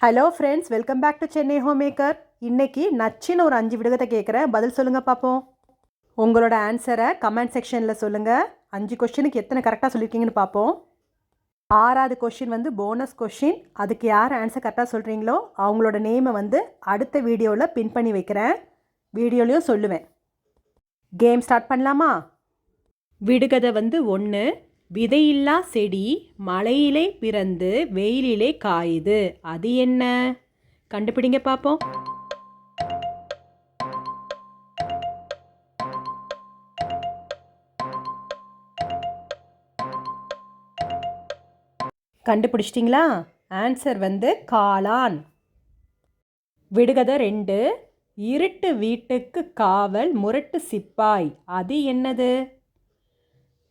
Hello friends, welcome back to Chennai home maker. இன்றைக்கி நச்சின்னு ஒரு 5 விடுகதை கேட்குறேன், பதில் சொல்லுங்கள் பார்ப்போம். உங்களோட ஆன்சரை கமெண்ட் செக்ஷனில் சொல்லுங்கள். 5 கொஷினுக்கு எத்தனை கரெக்டாக சொல்லியிருக்கீங்கன்னு பார்ப்போம். 6வது கொஷின் வந்து போனஸ் கொஷின். அதுக்கு யார் ஆன்சர் கரெக்டாக சொல்கிறீங்களோ அவங்களோட நேமை வந்து அடுத்த வீடியோவில் பின் பண்ணி வைக்கிறேன், வீடியோலையும் சொல்லுவேன். கேம் ஸ்டார்ட் பண்ணலாமா? விடுகதை வந்து 1. விதையில்லா செடி மழையிலே பிறந்து வெயிலிலே காயுது, அது என்ன? கண்டுபிடிங்க பார்ப்போம். கண்டுபிடிச்சிட்டிங்களா? ஆன்சர் வந்து காளான். விடுகதை 2. இருட்டு வீட்டுக்கு காவல் முரட்டு சிப்பாய், அது என்னது?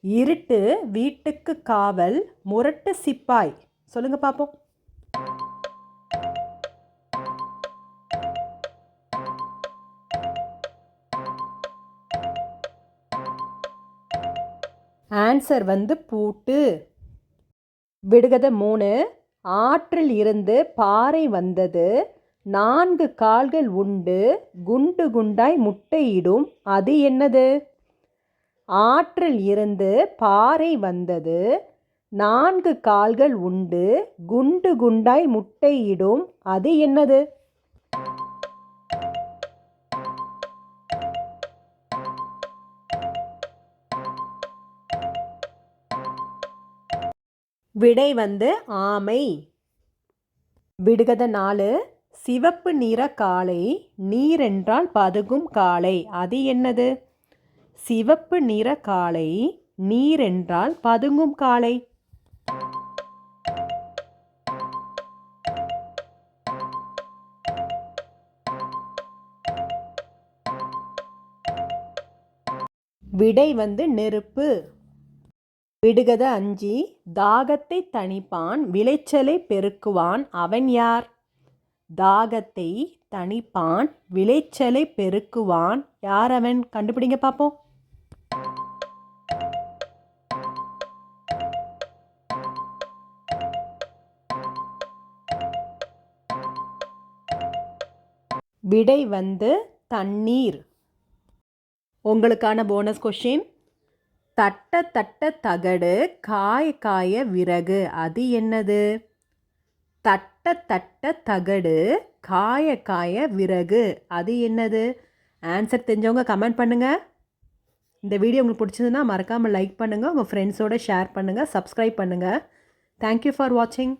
இருட்டு வீட்டுக்கு காவல் முரட்டு சிப்பாய், சொல்லுங்க பார்ப்போம். ஆன்சர் வந்து பூட்டு. விடுகதை 3. ஆற்றில் இருந்து பாறை வந்தது, 4 கால்கள் உண்டு, குண்டு குண்டாய் முட்டையிடும், அது என்னது? ஆற்றில் இருந்து பாறை வந்தது, 4 கால்கள் உண்டு, குண்டு குண்டாய் முட்டையிடும், அது என்னது? விடை வந்து ஆமை. விடுகதை 4. சிவப்பு நிற காளை, நீரென்றால் பதுகும் காளை, அது என்னது? சிவப்பு நிற காளை, நீரென்றால் பதுங்கும் காளை. விடை வந்து நெருப்பு. விடுகதை 5. தாகத்தை தணிப்பான் விளைச்சலை பெருக்குவான், அவன் யார்? தாகத்தை தணிப்பான் விளைச்சலை பெருக்குவான், யார் அவன்? கண்டுபிடிங்க பார்ப்போம். விடை வந்து தண்ணீர். உங்களுக்கான போனஸ் கொஷின். தட்ட தட்ட தகடு காய காய விறகு, அது என்னது? தட்ட தட்ட தகடு காய காய விறகு, அது என்னது? ஆன்சர் தெரிஞ்சவங்க கமெண்ட் பண்ணுங்கள். இந்த வீடியோ உங்களுக்கு பிடிச்சதுன்னா மறக்காமல் லைக் பண்ணுங்கள், உங்கள் ஃப்ரெண்ட்ஸோடு ஷேர் பண்ணுங்கள், சப்ஸ்கிரைப் பண்ணுங்கள். தேங்க்யூ ஃபார் வாட்சிங்.